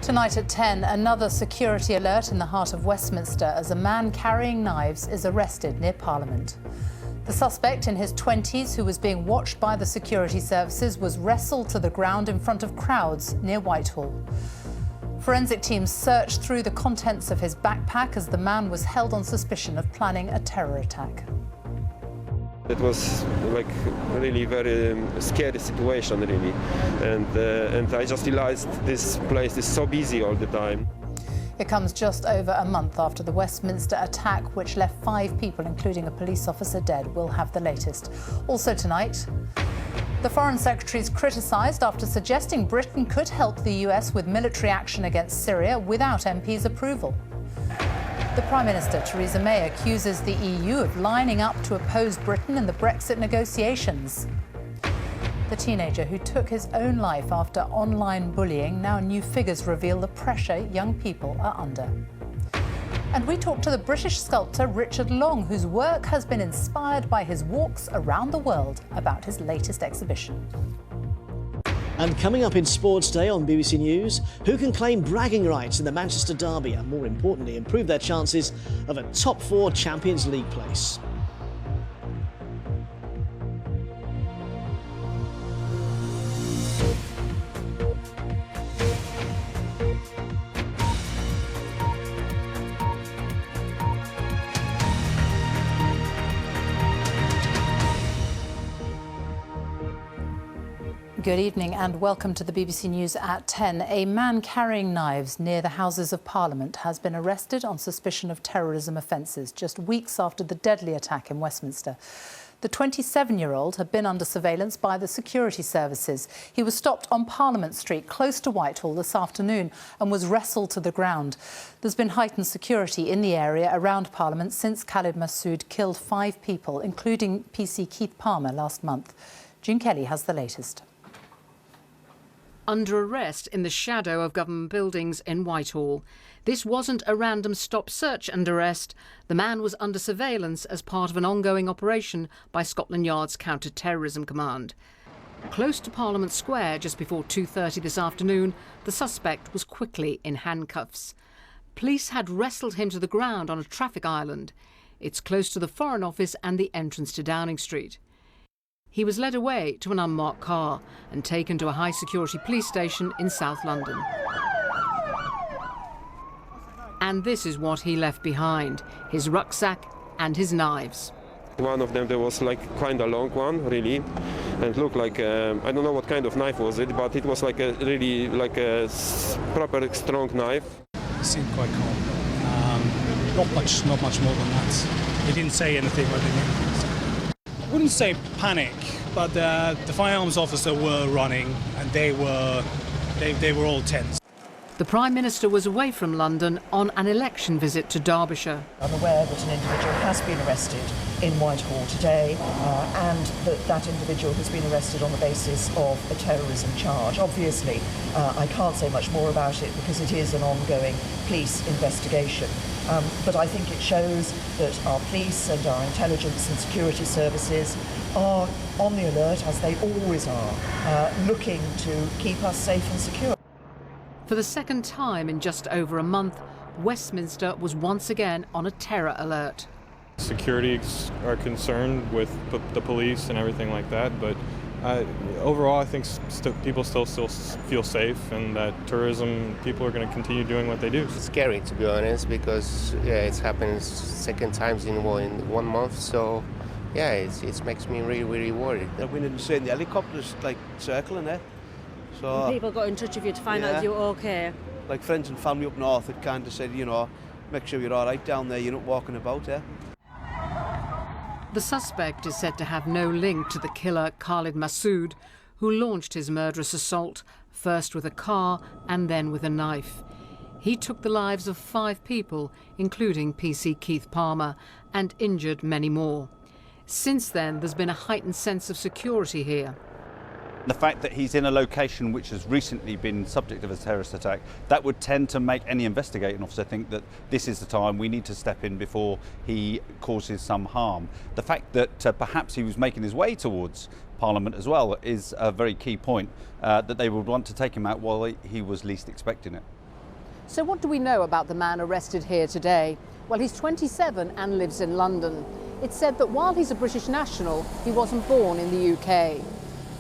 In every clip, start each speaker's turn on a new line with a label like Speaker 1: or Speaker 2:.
Speaker 1: Tonight at 10, another security alert in the heart of Westminster as a man carrying knives is arrested near Parliament. The suspect in his 20s, who was being watched by the security services, was wrestled to the ground in front of crowds near Whitehall. Forensic teams searched through the contents of his backpack as the man was held on suspicion of planning a terror attack.
Speaker 2: It was like really very scary situation, really, and I just realized this place is so busy all the time.
Speaker 1: It comes just over a month after the Westminster attack, which left 5 people, including a police officer, dead. We'll have the latest. Also tonight, the Foreign Secretary is criticised after suggesting Britain could help the US with military action against Syria without MPs' approval. The Prime Minister, Theresa May, accuses the EU of lining up to oppose Britain in the Brexit negotiations. The teenager who took his own life after online bullying, now new figures reveal the pressure young people are under. And we talk to the British sculptor Richard Long, whose work has been inspired by his walks around the world, about his latest exhibition.
Speaker 3: And coming up in Sports Day on BBC News, who can claim bragging rights in the Manchester derby and, more importantly, improve their chances of a top 4 Champions League place?
Speaker 1: Good evening and welcome to the BBC News at 10. A man carrying knives near the Houses of Parliament has been arrested on suspicion of terrorism offences just weeks after the deadly attack in Westminster. The 27-year-old had been under surveillance by the security services. He was stopped on Parliament Street, close to Whitehall, this afternoon and was wrestled to the ground. There's been heightened security in the area around Parliament since Khalid Masood killed 5 people, including PC Keith Palmer, last month. June Kelly has the latest.
Speaker 4: Under arrest in the shadow of government buildings in Whitehall. This wasn't a random stop search and arrest. The man was under surveillance as part of an ongoing operation by Scotland Yard's Counter-Terrorism Command. Close to Parliament Square, just before 2:30 this afternoon, the suspect was quickly in handcuffs. Police had wrestled him to the ground on a traffic island. It's close to the Foreign Office and the entrance to Downing Street. He was led away to an unmarked car and taken to a high-security police station in South London. And this is what he left behind, his rucksack and his knives.
Speaker 2: One of them, there was like kind of long one, really, and it looked like, I don't know what kind of knife was it, but it was like a really, like a proper strong knife.
Speaker 5: It seemed quite calm. Not much more than that. He didn't say anything or anything. I wouldn't say panic, but the firearms officer were running and they were all tense.
Speaker 4: The Prime Minister was away from London on an election visit to Derbyshire.
Speaker 6: I'm aware that an individual has been arrested in Whitehall today and that individual has been arrested on the basis of a terrorism charge. Obviously, I can't say much more about it because it is an ongoing police investigation. But I think it shows that our police and our intelligence and security services are on the alert, as they always are, looking to keep us safe and secure.
Speaker 4: For the second time in just over a month, Westminster was once again on a terror alert.
Speaker 7: Security are concerned with the police and everything like that, but overall I think people still feel safe, and that tourism people are going to continue doing what they do.
Speaker 8: It's scary, to be honest, because it's happened second times in 1 month, so yeah, it makes me really, really worried.
Speaker 9: I've been seeing the helicopters like circling there. So
Speaker 10: people got in touch with you to find out if you were okay?
Speaker 9: Like friends and family up north had kind of said, you know, make sure you're all right down there, you're not walking about there.
Speaker 4: The suspect is said to have no link to the killer Khalid Masood, who launched his murderous assault, first with a car and then with a knife. He took the lives of 5 people, including PC Keith Palmer, and injured many more. Since then, there's been a heightened sense of security here.
Speaker 11: The fact that he's in a location which has recently been subject of a terrorist attack, that would tend to make any investigating officer think that this is the time we need to step in before he causes some harm. The fact that perhaps he was making his way towards Parliament as well is a very key point, that they would want to take him out while he was least expecting it.
Speaker 4: So what do we know about the man arrested here today? Well, he's 27 and lives in London. It's said that while he's a British national, he wasn't born in the UK.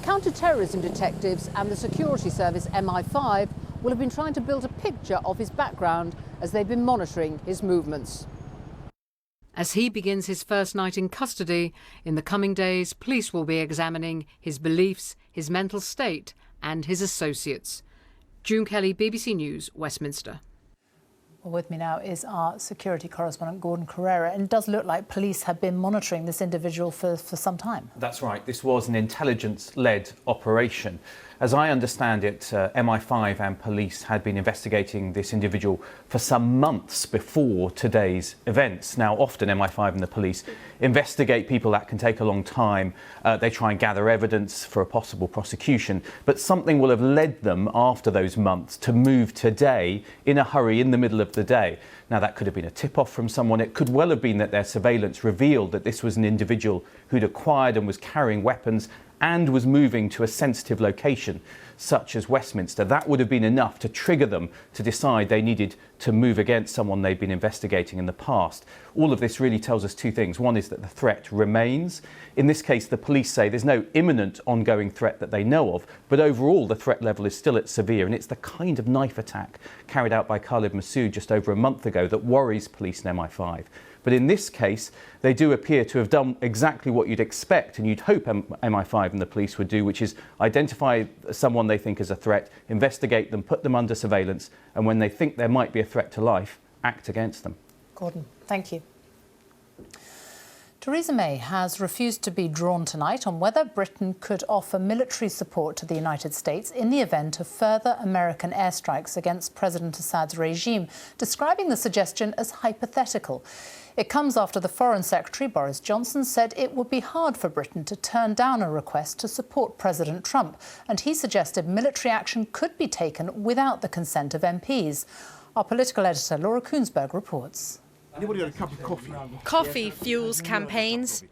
Speaker 4: Counter-terrorism detectives and the security service MI5 will have been trying to build a picture of his background as they've been monitoring his movements. As he begins his first night in custody, in the coming days, police will be examining his beliefs, his mental state and his associates. June Kelly, BBC News, Westminster.
Speaker 1: Well, with me now is our security correspondent, Gordon Carrera. And it does look like police have been monitoring this individual for some time.
Speaker 12: That's right. This was an intelligence-led operation. As I understand it, MI5 and police had been investigating this individual for some months before today's events. Now, often MI5 and the police investigate people that can take a long time. They try and gather evidence for a possible prosecution. But something will have led them after those months to move today in a hurry in the middle of the day. Now, that could have been a tip-off from someone. It could well have been that their surveillance revealed that this was an individual who'd acquired and was carrying weapons and was moving to a sensitive location such as Westminster. That would have been enough to trigger them to decide they needed to move against someone they'd been investigating in the past. All of this really tells us two things. One is that the threat remains. In this case, the police say there's no imminent ongoing threat that they know of, but overall the threat level is still at severe, and it's the kind of knife attack carried out by Khalid Masood just over a month ago that worries police and MI5. But in this case, they do appear to have done exactly what you'd expect and you'd hope MI5 and the police would do, which is identify someone they think is a threat, investigate them, put them under surveillance, and when they think there might be a threat to life, act against them.
Speaker 1: Gordon, thank you. Theresa May has refused to be drawn tonight on whether Britain could offer military support to the United States in the event of further American airstrikes against President Assad's regime, describing the suggestion as hypothetical. It comes after the Foreign Secretary, Boris Johnson, said it would be hard for Britain to turn down a request to support President Trump, and he suggested military action could be taken without the consent of MPs. Our political editor, Laura Kuenssberg, reports.
Speaker 13: Anybody got a cup of coffee?
Speaker 14: Coffee fuels campaigns,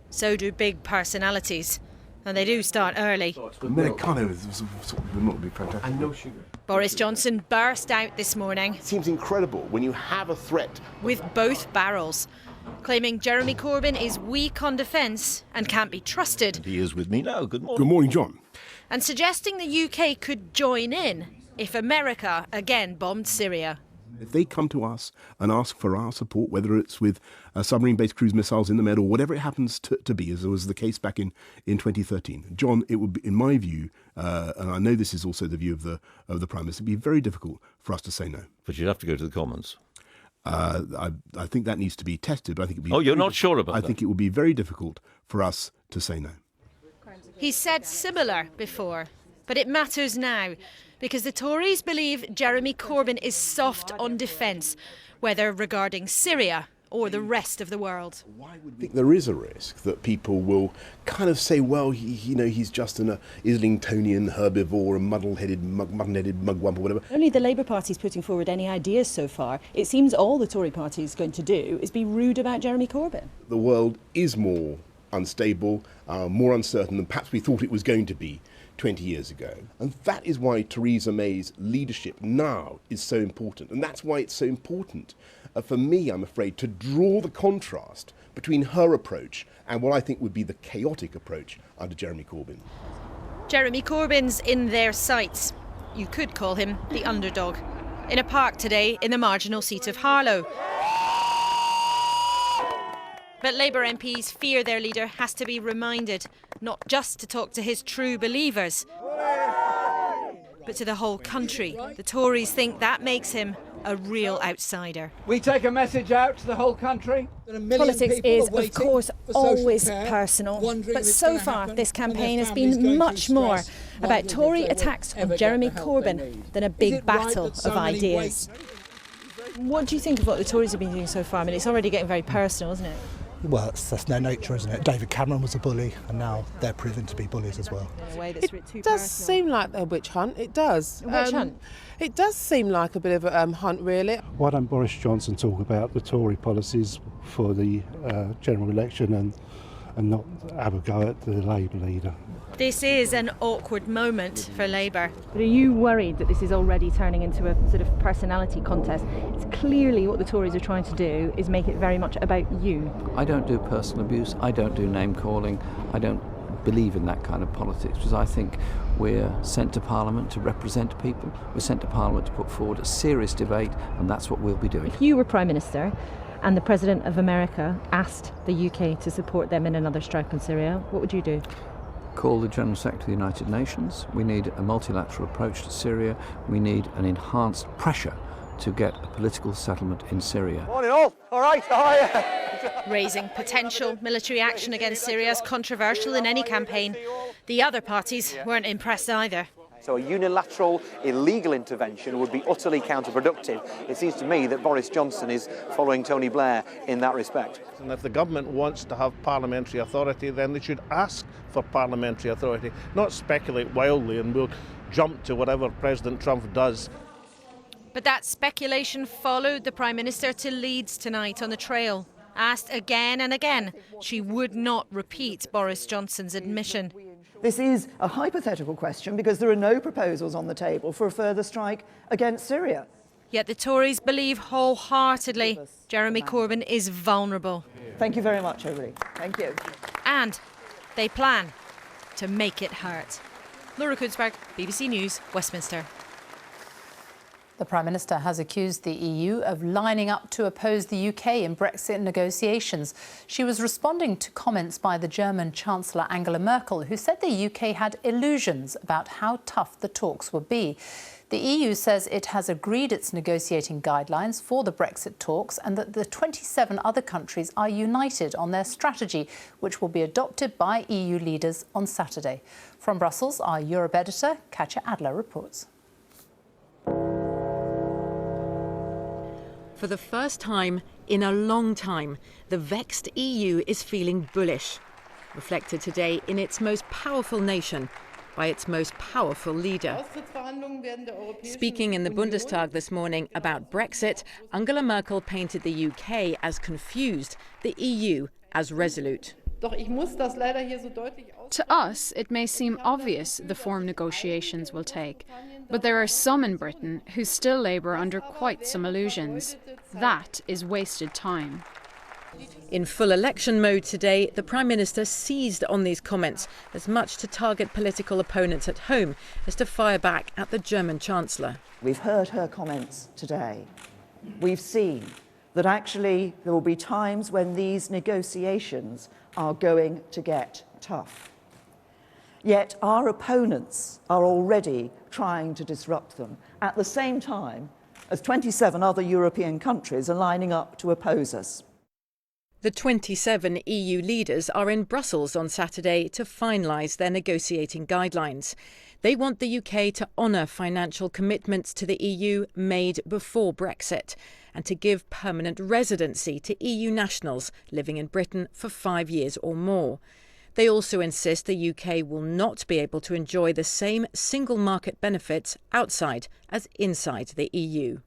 Speaker 14: so do big personalities. And they do start early.
Speaker 13: Americano would not be fantastic. And no sugar.
Speaker 14: Boris Johnson burst out this morning.
Speaker 13: It seems incredible when you have a threat.
Speaker 14: With both barrels, claiming Jeremy Corbyn is weak on defence and can't be trusted.
Speaker 15: He is with me now. Good morning.
Speaker 13: Good morning, John.
Speaker 14: And suggesting the UK could join in if America again bombed Syria.
Speaker 13: If they come to us and ask for our support, whether it's with submarine-based cruise missiles in the Med or whatever it happens to be, as was the case back in 2013, John, it would be, in my view, and I know this is also the view of the Prime Minister, it'd be very difficult for us to say no.
Speaker 15: But you'd have to go to the Commons.
Speaker 13: I think that needs to be tested. But I think it'd be
Speaker 15: you're not sure about that?
Speaker 13: I think it would be very difficult for us to say no.
Speaker 14: He's said similar before, but it matters now. Because the Tories believe Jeremy Corbyn is soft on defence, whether regarding Syria or the rest of the world.
Speaker 13: I think there is a risk that people will kind of say, well, he's just an Islingtonian herbivore, a mutton-headed mugwump or whatever.
Speaker 16: Only the Labour Party's putting forward any ideas so far. It seems all the Tory party is going to do is be rude about Jeremy Corbyn.
Speaker 13: The world is more unstable, more uncertain than perhaps we thought it was going to be 20 years ago. And that is why Theresa May's leadership now is so important. And that's why it's so important for me, I'm afraid, to draw the contrast between her approach and what I think would be the chaotic approach under Jeremy Corbyn.
Speaker 14: Jeremy Corbyn's in their sights. You could call him the underdog. In a park today in the marginal seat of Harlow. But Labour MPs fear their leader has to be reminded not just to talk to his true believers, but to the whole country. The Tories think that makes him a real outsider.
Speaker 17: We take a message out to the whole country.
Speaker 16: Politics is, of course, always personal, but so far this campaign has been much more about Tory attacks on Jeremy Corbyn than a big battle of ideas. What do you think of what the Tories have been doing so far? I mean, it's already getting very personal, isn't it?
Speaker 18: Well, that's their nature, isn't it? David Cameron was a bully, and now they're proven to be bullies as well.
Speaker 19: It does seem like a witch hunt, it does.
Speaker 16: A witch hunt?
Speaker 19: It does seem like a bit of a hunt, really.
Speaker 20: Why don't Boris Johnson talk about the Tory policies for the general election and not have a go at the Labour leader.
Speaker 14: This is an awkward moment for Labour.
Speaker 16: But are you worried that this is already turning into a sort of personality contest? It's clearly what the Tories are trying to do is make it very much about you.
Speaker 21: I don't do personal abuse, I don't do name calling, I don't believe in that kind of politics, because I think we're sent to Parliament to represent people, we're sent to Parliament to put forward a serious debate, and that's what we'll be doing.
Speaker 16: If you were Prime Minister and the President of America asked the UK to support them in another strike on Syria, what would you do?
Speaker 21: Call the General Secretary of the United Nations. We need a multilateral approach to Syria. We need an enhanced pressure to get a political settlement in Syria.
Speaker 3: Morning all right, how are you?
Speaker 14: Raising potential military action against Syria is controversial in any campaign. The other parties weren't impressed either.
Speaker 22: So a unilateral, illegal intervention would be utterly counterproductive. It seems to me that Boris Johnson is following Tony Blair in that respect.
Speaker 23: And if the government wants to have parliamentary authority, then they should ask for parliamentary authority, not speculate wildly and we'll jump to whatever President Trump does.
Speaker 14: But that speculation followed the Prime Minister to Leeds tonight on the trail. Asked again and again, she would not repeat Boris Johnson's admission.
Speaker 6: This is a hypothetical question because there are no proposals on the table for a further strike against Syria.
Speaker 14: Yet the Tories believe wholeheartedly Jeremy Corbyn is vulnerable.
Speaker 6: Thank you very much, everybody. Thank you.
Speaker 14: And they plan to make it hurt. Laura Kunsberg, BBC News, Westminster.
Speaker 1: The Prime Minister has accused the EU of lining up to oppose the UK in Brexit negotiations. She was responding to comments by the German Chancellor Angela Merkel, who said the UK had illusions about how tough the talks would be. The EU says it has agreed its negotiating guidelines for the Brexit talks and that the 27 other countries are united on their strategy, which will be adopted by EU leaders on Saturday. From Brussels, our Europe editor, Katja Adler, reports.
Speaker 4: For the first time in a long time, the vexed EU is feeling bullish, reflected today in its most powerful nation by its most powerful leader. Speaking in the Bundestag this morning about Brexit, Angela Merkel painted the UK as confused, the EU as resolute.
Speaker 24: To us, it may seem obvious the form negotiations will take, but there are some in Britain who still labour under quite some illusions. That is wasted time.
Speaker 4: In full election mode today, the Prime Minister seized on these comments as much to target political opponents at home as to fire back at the German Chancellor.
Speaker 6: We've heard her comments today. We've seen that actually there will be times when these negotiations are going to get tough. Yet our opponents are already trying to disrupt them at the same time as 27 other European countries are lining up to oppose us.
Speaker 4: The 27 EU leaders are in Brussels on Saturday to finalise their negotiating guidelines. They want the UK to honour financial commitments to the EU made before Brexit and to give permanent residency to EU nationals living in Britain for 5 years or more. They also insist the UK will not be able to enjoy the same single market benefits outside as inside the EU.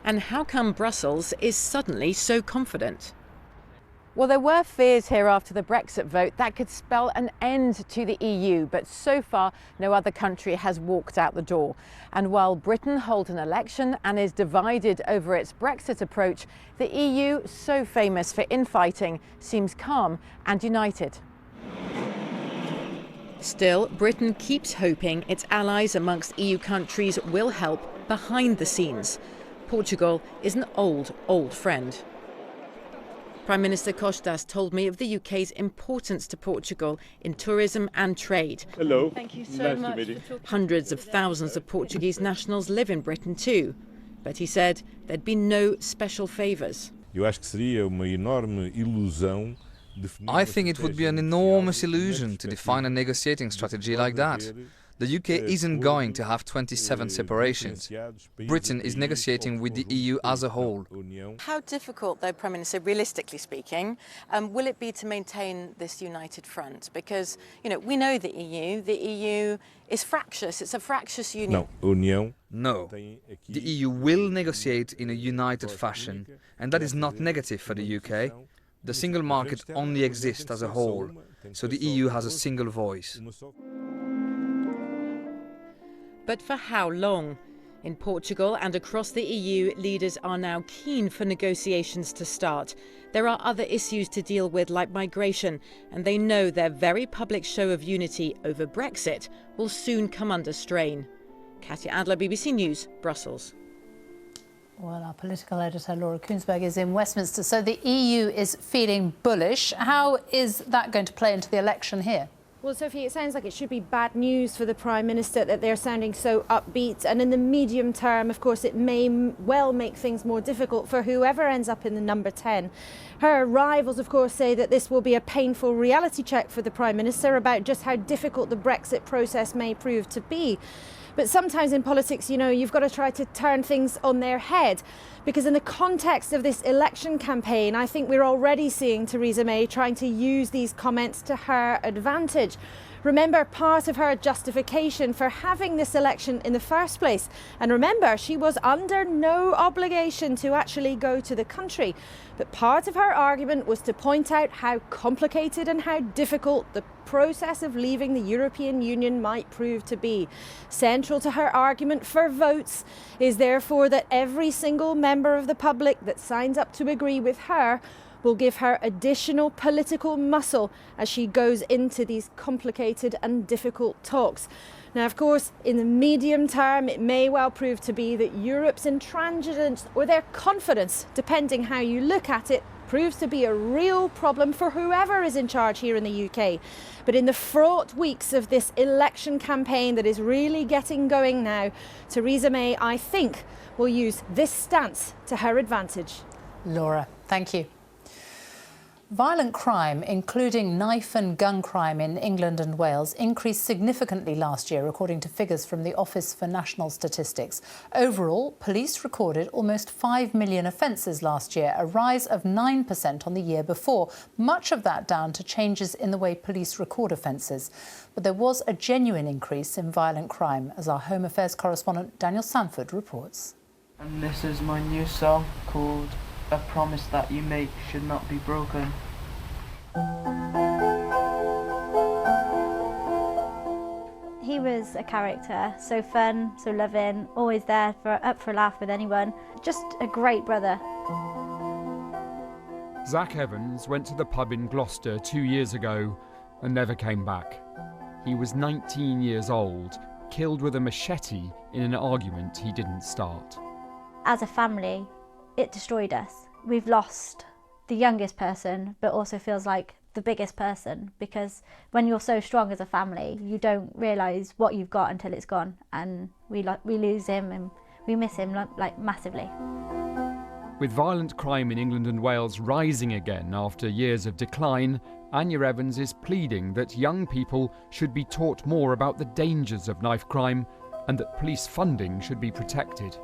Speaker 4: And how come Brussels is suddenly so confident? Well, there were fears here after the Brexit vote that could spell an end to the EU, but so far no other country has walked out the door. And while Britain holds an election and is divided over its Brexit approach, the EU, so famous for infighting, seems calm and united. Still, Britain keeps hoping its allies amongst EU countries will help behind the scenes. Portugal is an old friend. Prime Minister Costas told me of the UK's importance to Portugal in tourism and trade.
Speaker 25: Hello.
Speaker 4: Thank you so much. Hundreds of thousands of Portuguese nationals live in Britain too. But he said there'd be no special favours.
Speaker 26: I think it would be an enormous illusion to define a negotiating strategy like that. The UK isn't going to have 27 separations. Britain is negotiating with the EU as a whole.
Speaker 4: How difficult, though, Prime Minister, realistically speaking, will it be to maintain this united front? Because, you know, we know the EU is fractious, it's a fractious union.
Speaker 26: No. The EU will negotiate in a united fashion, and that is not negative for the UK. The single market only exists as a whole, so the EU has a single voice.
Speaker 2: But for how long? In Portugal and across the EU, leaders are now keen for negotiations to start. There are other issues to deal with, like migration, and they know their very public show of unity over Brexit will soon come under strain. Katya Adler, BBC News, Brussels.
Speaker 1: Well, our political editor Laura Kuenssberg is in Westminster. So the EU is feeling bullish. How is that going to play into the election here?
Speaker 16: Well, Sophie, it sounds like it should be bad news for the Prime Minister that they're sounding so upbeat. And in the medium term, of course, it may well make things more difficult for whoever ends up in the number 10. Her rivals, of course, say that this will be a painful reality check for the Prime Minister about just how difficult the Brexit process may prove to be. But sometimes in politics, you know, you've got to try to turn things on their head. Because in the context of this election campaign, I think we're already seeing Theresa May trying to use these comments to her advantage. Remember, part of her justification for having this election in the first place, and remember, she was under no obligation to actually go to the country, but part of her argument was to point out how complicated and how difficult the process of leaving the European Union might prove to be. Central to her argument for votes is therefore that every single member of the public that signs up to agree with her will give her additional political muscle as she goes into these complicated and difficult talks. Now, of course, in the medium term, it may well prove to be that Europe's intransigence, or their confidence, depending how you look at it, proves to be a real problem for whoever is in charge here in the UK. But in the fraught weeks of this election campaign that is really getting going now, Theresa May, I think, will use this stance to her advantage.
Speaker 1: Laura, thank you. Violent crime, including knife and gun crime in England and Wales, increased significantly last year, according to figures from the Office for National Statistics. Overall, police recorded almost 5 million offences last year, a rise of 9% on the year before, much of that down to changes in the way police record offences. But there was a genuine increase in violent crime, as our Home Affairs correspondent Daniel Sanford reports.
Speaker 5: And this is my new song called A Promise That You Make Should Not Be Broken.
Speaker 7: He was a character, so fun, so loving, always there, up for a laugh with anyone. Just a great brother.
Speaker 8: Zach Evans went to the pub in Gloucester 2 years ago and never came back. He was 19 years old, killed with a machete in an argument he didn't start.
Speaker 7: As a family, it destroyed us. We've lost the youngest person, but also feels like the biggest person, because when you're so strong as a family, you don't realise what you've got until it's gone, and we lose him and we miss him like massively.
Speaker 8: With violent crime in England and Wales rising again after years of decline, Anya Evans is pleading that young people should be taught more about the dangers of knife crime and that police funding should be protected.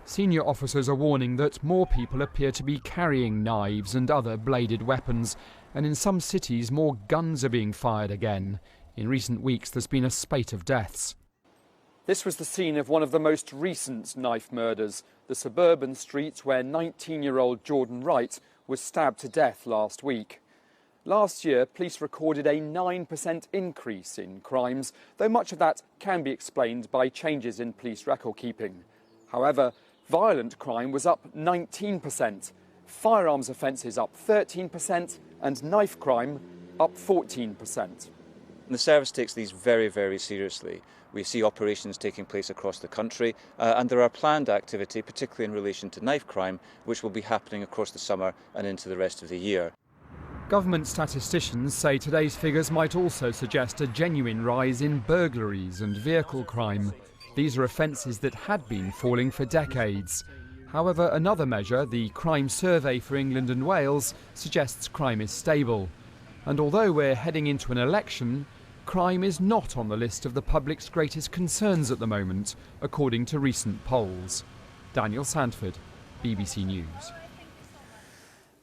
Speaker 8: Senior officers are warning that more people appear to be carrying knives and other bladed weapons, and in some cities more guns are being fired again. In recent weeks there's been a spate of deaths. This was the scene of one of the most recent knife murders, the suburban street where 19-year-old Jordan Wright was stabbed to death last week. Last year, police recorded a 9% increase in crimes, though much of that can be explained by changes in police record keeping. However, violent crime was up 19%, firearms offences up 13%, and knife crime up 14%.
Speaker 10: The service takes these very, very seriously. We see operations taking place across the country, and there are planned activity, particularly in relation to knife crime, which will be happening across the summer and into the rest of the year.
Speaker 8: Government statisticians say today's figures might also suggest a genuine rise in burglaries and vehicle crime. These are offences that had been falling for decades. However, another measure, the Crime Survey for England and Wales, suggests crime is stable. And although we're heading into an election, crime is not on the list of the public's greatest concerns at the moment, according to recent polls. Daniel Sanford, BBC News.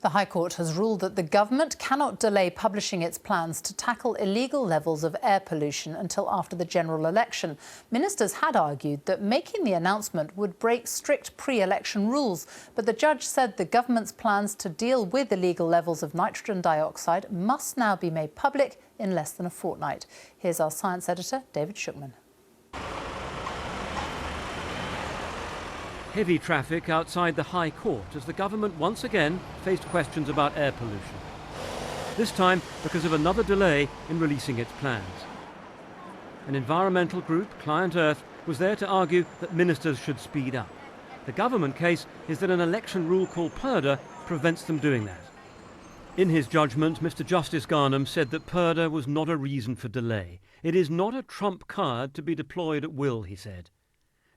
Speaker 1: The High Court has ruled that the government cannot delay publishing its plans to tackle illegal levels of air pollution until after the general election. Ministers had argued that making the announcement would break strict pre-election rules, but the judge said the government's plans to deal with illegal levels of nitrogen dioxide must now be made public in less than a fortnight. Here's our science editor, David Shukman.
Speaker 9: Heavy traffic outside the High Court as the government once again faced questions about air pollution. This time because of another delay in releasing its plans. An environmental group, Client Earth, was there to argue that ministers should speed up. The government case is that an election rule called purdah prevents them doing that. In his judgment, Mr. Justice Garnham said that purdah was not a reason for delay. It is not a trump card to be deployed at will, he said.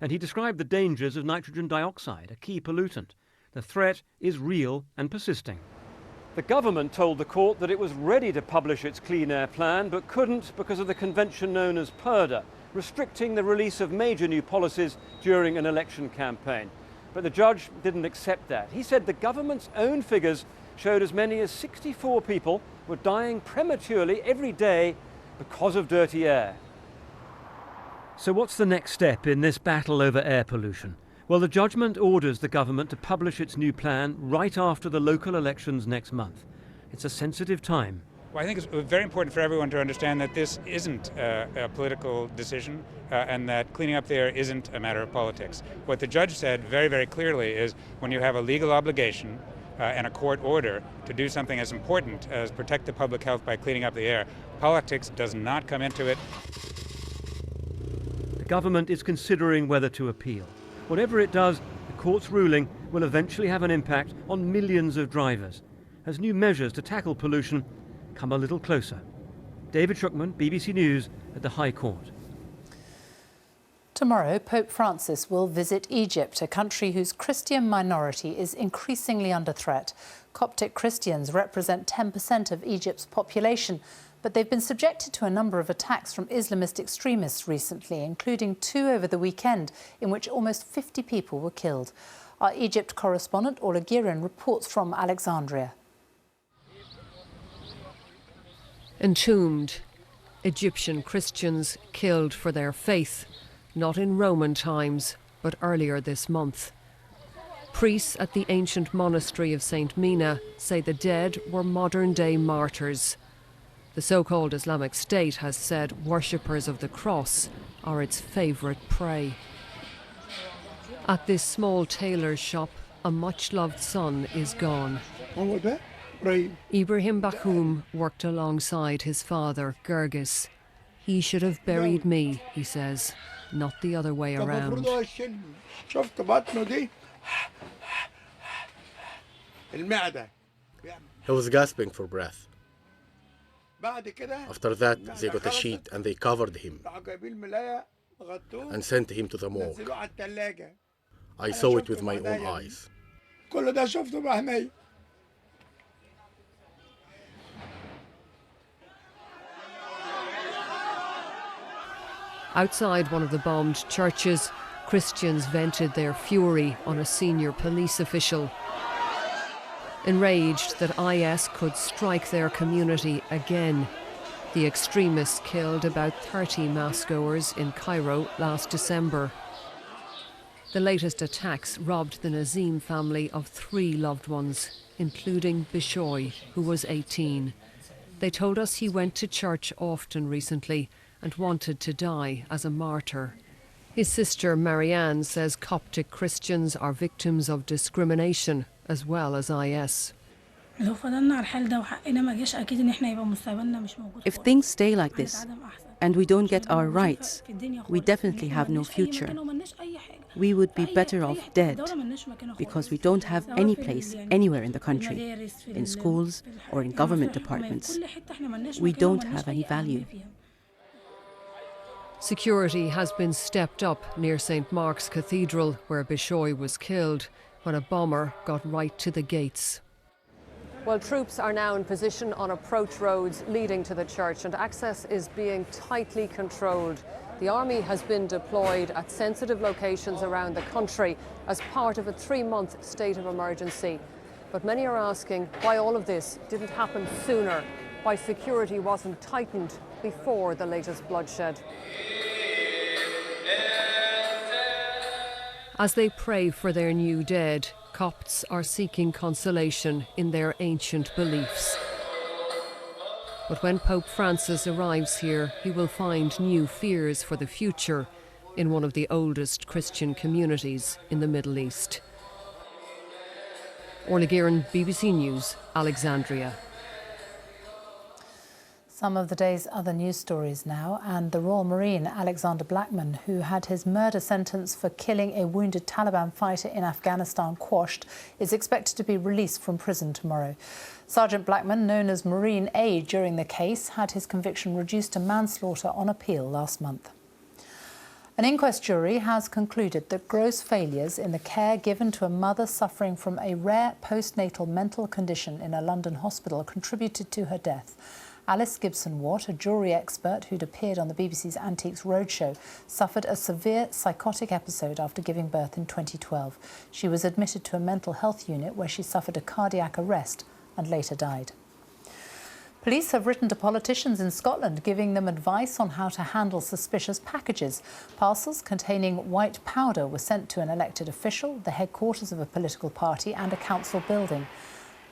Speaker 9: And he described the dangers of nitrogen dioxide, a key pollutant. The threat is real and persisting. The government told the court that it was ready to publish its clean air plan, but couldn't because of the convention known as purdah, restricting the release of major new policies during an election campaign. But the judge didn't accept that. He said the government's own figures showed as many as 64 people were dying prematurely every day because of dirty air. So what's the next step in this battle over air pollution? Well, the judgment orders the government to publish its new plan right after the local elections next month. It's a sensitive time.
Speaker 11: Well, I think it's very important for everyone to understand that this isn't a political decision and that cleaning up the air isn't a matter of politics. What the judge said very, very clearly is when you have a legal obligation and a court order to do something as important as protect the public health by cleaning up the air, politics does not come into it.
Speaker 9: The government is considering whether to appeal. Whatever it does, the court's ruling will eventually have an impact on millions of drivers as new measures to tackle pollution come a little closer. David Shukman, BBC News at the High Court.
Speaker 1: Tomorrow, Pope Francis will visit Egypt, a country whose Christian minority is increasingly under threat. Coptic Christians represent 10% of Egypt's population, but they've been subjected to a number of attacks from Islamist extremists recently, including 2 over the weekend, in which almost 50 people were killed. Our Egypt correspondent, Orla Guerin, reports from Alexandria.
Speaker 12: Entombed, Egyptian Christians killed for their faith, not in Roman times, but earlier this month. Priests at the ancient monastery of St. Mina say the dead were modern-day martyrs. The so-called Islamic State has said worshippers of the cross are its favourite prey. At this small tailor's shop, a much-loved son is gone. Ibrahim Bahoum worked alongside his father, Gergis. He should have buried me, he says, not the other way around.
Speaker 13: He was gasping for breath. After that, they got a sheet and they covered him and sent him to the morgue. I saw it with my own eyes.
Speaker 12: Outside one of the bombed churches, Christians vented their fury on a senior police official. Enraged that IS could strike their community again, the extremists killed about 30 mass-goers in Cairo last December. The latest attacks robbed the Nazim family of 3 loved ones, including Bishoy, who was 18. They told us he went to church often recently and wanted to die as a martyr. His sister Marianne says Coptic Christians are victims of discrimination as well as IS.
Speaker 15: If things stay like this and we don't get our rights, we definitely have no future. We would be better off dead because we don't have any place anywhere in the country, in schools or in government departments. We don't have any value.
Speaker 12: Security has been stepped up near St. Mark's Cathedral, where Bishoy was killed, when a bomber got right to the gates.
Speaker 25: Well, troops are now in position on approach roads leading to the church, and access is being tightly controlled. The army has been deployed at sensitive locations around the country as part of a 3-month state of emergency. But many are asking why all of this didn't happen sooner, why security wasn't tightened before the latest bloodshed.
Speaker 12: As they pray for their new dead, Copts are seeking consolation in their ancient beliefs. But when Pope Francis arrives here, he will find new fears for the future in one of the oldest Christian communities in the Middle East. Orla Guerin, BBC News, Alexandria.
Speaker 1: Some of the day's other news stories now, and the Royal Marine Alexander Blackman, who had his murder sentence for killing a wounded Taliban fighter in Afghanistan quashed, is expected to be released from prison tomorrow. Sergeant Blackman, known as Marine A during the case, had his conviction reduced to manslaughter on appeal last month. An inquest jury has concluded that gross failures in the care given to a mother suffering from a rare postnatal mental condition in a London hospital contributed to her death. Alice Gibson-Watt, a jewellery expert who'd appeared on the BBC's Antiques Roadshow, suffered a severe psychotic episode after giving birth in 2012. She was admitted to a mental health unit where she suffered a cardiac arrest and later died. Police have written to politicians in Scotland, giving them advice on how to handle suspicious packages. Parcels containing white powder were sent to an elected official, the headquarters of a political party and a council building.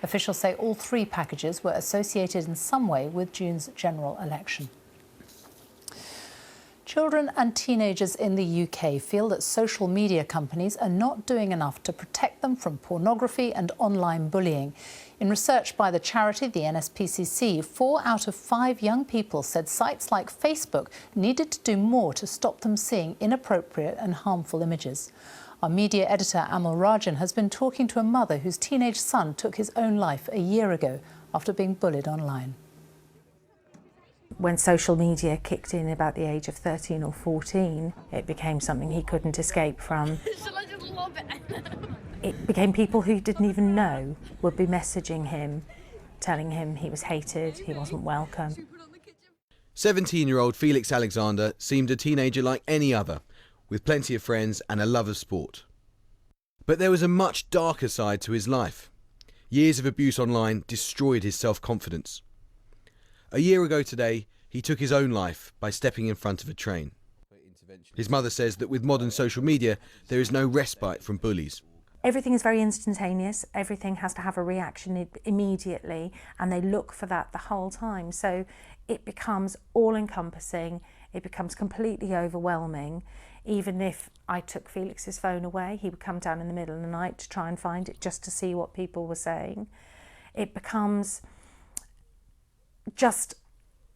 Speaker 1: Officials say all three packages were associated in some way with June's general election. Children and teenagers in the UK feel that social media companies are not doing enough to protect them from pornography and online bullying. In research by the charity, the NSPCC, 4 out of 5 young people said sites like Facebook needed to do more to stop them seeing inappropriate and harmful images. Our media editor, Amal Rajan, has been talking to a mother whose teenage son took his own life a year ago after being bullied online.
Speaker 3: When social media kicked in about the age of 13 or 14, it became something he couldn't escape from. It became people who he didn't even know would be messaging him, telling him he was hated, he wasn't welcome.
Speaker 17: 17-year-old Felix Alexander seemed a teenager like any other, with plenty of friends and a love of sport. But there was a much darker side to his life. Years of abuse online destroyed his self-confidence. A year ago today, he took his own life by stepping in front of a train. His mother says that with modern social media, there is no respite from bullies.
Speaker 3: Everything is very instantaneous. Everything has to have a reaction immediately, and they look for that the whole time. So it becomes all-encompassing. It becomes completely overwhelming. Even if I took Felix's phone away, he would come down in the middle of the night to try and find it just to see what people were saying. It becomes just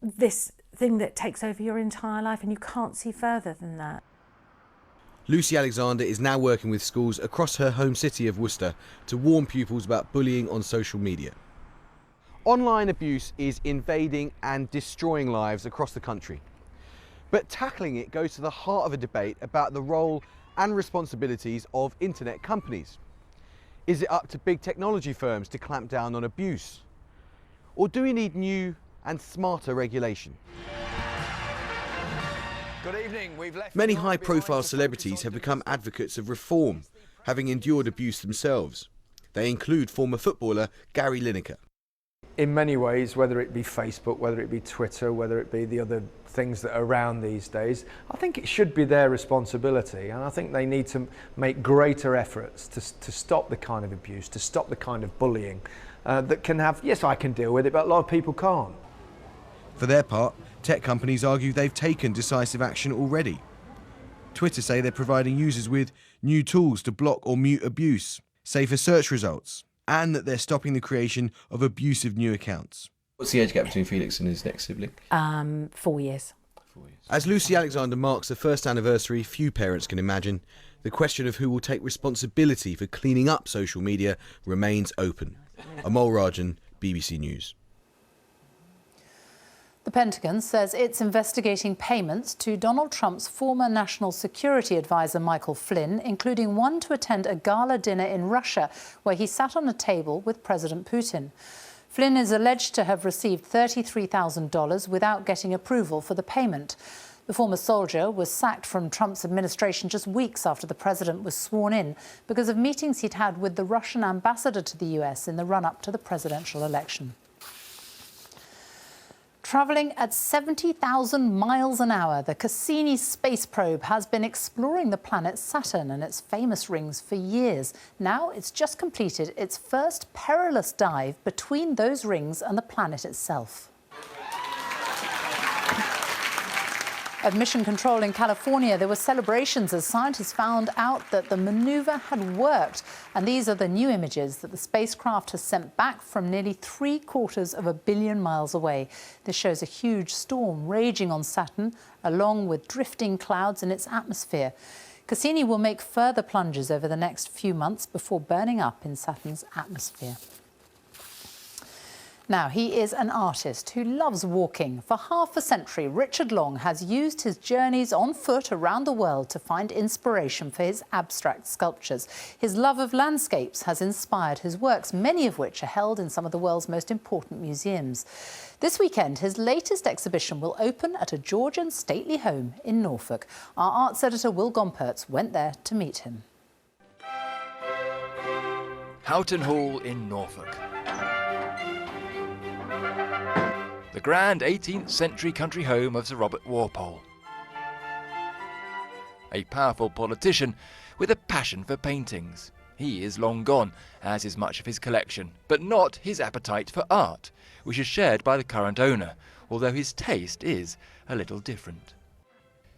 Speaker 3: this thing that takes over your entire life, and you can't see further than that.
Speaker 17: Lucy Alexander is now working with schools across her home city of Worcester to warn pupils about bullying on social media. Online abuse is invading and destroying lives across the country. But tackling it goes to the heart of a debate about the role and responsibilities of internet companies. Is it up to big technology firms to clamp down on abuse? Or do we need new and smarter regulation?
Speaker 18: Good evening.
Speaker 17: Many high-profile celebrities have become advocates of reform, having endured abuse themselves. They include former footballer Gary Lineker.
Speaker 19: In many ways, whether it be Facebook, whether it be Twitter, whether it be the other things that are around these days, I think it should be their responsibility, and I think they need to make greater efforts to stop the kind of abuse, to stop the kind of bullying that can have, yes, I can deal with it, but a lot of people can't.
Speaker 17: For their part, tech companies argue they've taken decisive action already. Twitter say they're providing users with new tools to block or mute abuse, safer search results, and that they're stopping the creation of abusive new accounts.
Speaker 18: What's the age gap between Felix and his next sibling?
Speaker 3: 4 years.
Speaker 17: As Lucy Alexander marks the first anniversary few parents can imagine, the question of who will take responsibility for cleaning up social media remains open. Amal Rajan, BBC News.
Speaker 1: The Pentagon says it's investigating payments to Donald Trump's former national security advisor Michael Flynn, including one to attend a gala dinner in Russia where he sat on a table with President Putin. Flynn is alleged to have received $33,000 without getting approval for the payment. The former soldier was sacked from Trump's administration just weeks after the president was sworn in because of meetings he'd had with the Russian ambassador to the US in the run-up to the presidential election. Travelling at 70,000 miles an hour, the Cassini space probe has been exploring the planet Saturn and its famous rings for years. Now it's just completed its first perilous dive between those rings and the planet itself. At Mission Control in California, there were celebrations as scientists found out that the manoeuvre had worked. And these are the new images that the spacecraft has sent back from nearly 750 million miles away. This shows a huge storm raging on Saturn, along with drifting clouds in its atmosphere. Cassini will make further plunges over the next few months before burning up in Saturn's atmosphere. Now, he is an artist who loves walking. For half a century, Richard Long has used his journeys on foot around the world to find inspiration for his abstract sculptures. His love of landscapes has inspired his works, many of which are held in some of the world's most important museums. This weekend, his latest exhibition will open at a Georgian stately home in Norfolk. Our arts editor, Will Gompertz, went there to meet him.
Speaker 14: Houghton Hall in Norfolk. The grand 18th century country home of Sir Robert Walpole. A powerful politician with a passion for paintings. He is long gone, as is much of his collection, but not his appetite for art, which is shared by the current owner, although his taste is a little different.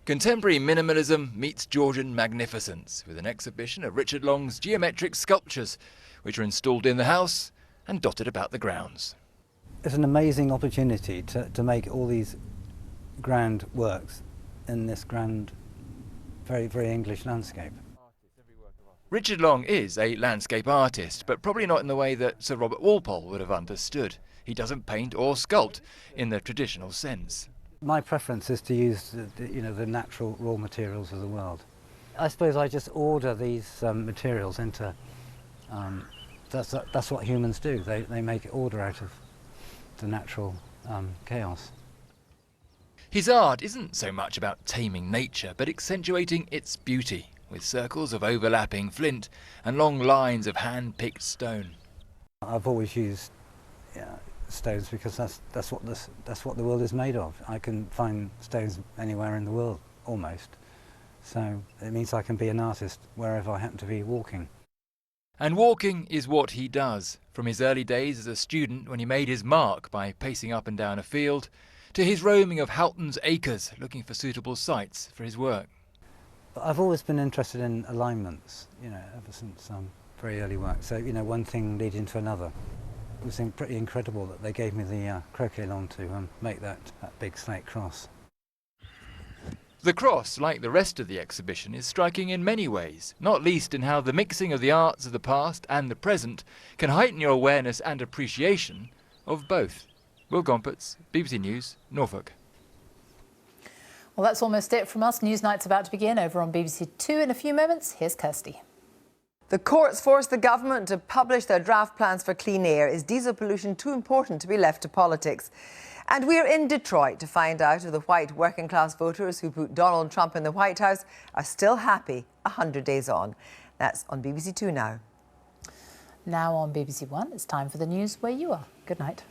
Speaker 14: Contemporary minimalism meets Georgian magnificence, with an exhibition of Richard Long's geometric sculptures, which are installed in the house and dotted about the grounds.
Speaker 20: It's an amazing opportunity to make all these grand works in this grand, very, very English landscape.
Speaker 14: Richard Long is a landscape artist, but probably not in the way that Sir Robert Walpole would have understood. He doesn't paint or sculpt in the traditional sense.
Speaker 20: My preference is to use the natural raw materials of the world. I suppose I just order these materials into, that's what humans do. They make order out of the natural chaos.
Speaker 14: His art isn't so much about taming nature, but accentuating its beauty, with circles of overlapping flint and long lines of hand-picked stone.
Speaker 20: I've always used stones because that's what the world is made of. I can find stones anywhere in the world, almost. So it means I can be an artist wherever I happen to be walking.
Speaker 14: And walking is what he does, from his early days as a student when he made his mark by pacing up and down a field, to his roaming of Houghton's acres looking for suitable sites for his work.
Speaker 20: I've always been interested in alignments, ever since very early work. So, one thing leading to another. It was pretty incredible that they gave me the croquet lawn to make that big slate cross.
Speaker 14: The cross, like the rest of the exhibition, is striking in many ways, not least in how the mixing of the arts of the past and the present can heighten your awareness and appreciation of both. Will Gompertz, BBC News, Norfolk.
Speaker 1: Well, that's almost it from us. Newsnight's about to begin over on BBC Two in a few moments. Here's Kirsty.
Speaker 21: The courts forced the government to publish their draft plans for clean air. Is diesel pollution too important to be left to politics? And we're in Detroit to find out if the white working-class voters who put Donald Trump in the White House are still happy 100 days on. That's on BBC Two now.
Speaker 1: Now on BBC One, it's time for the news where you are. Good night.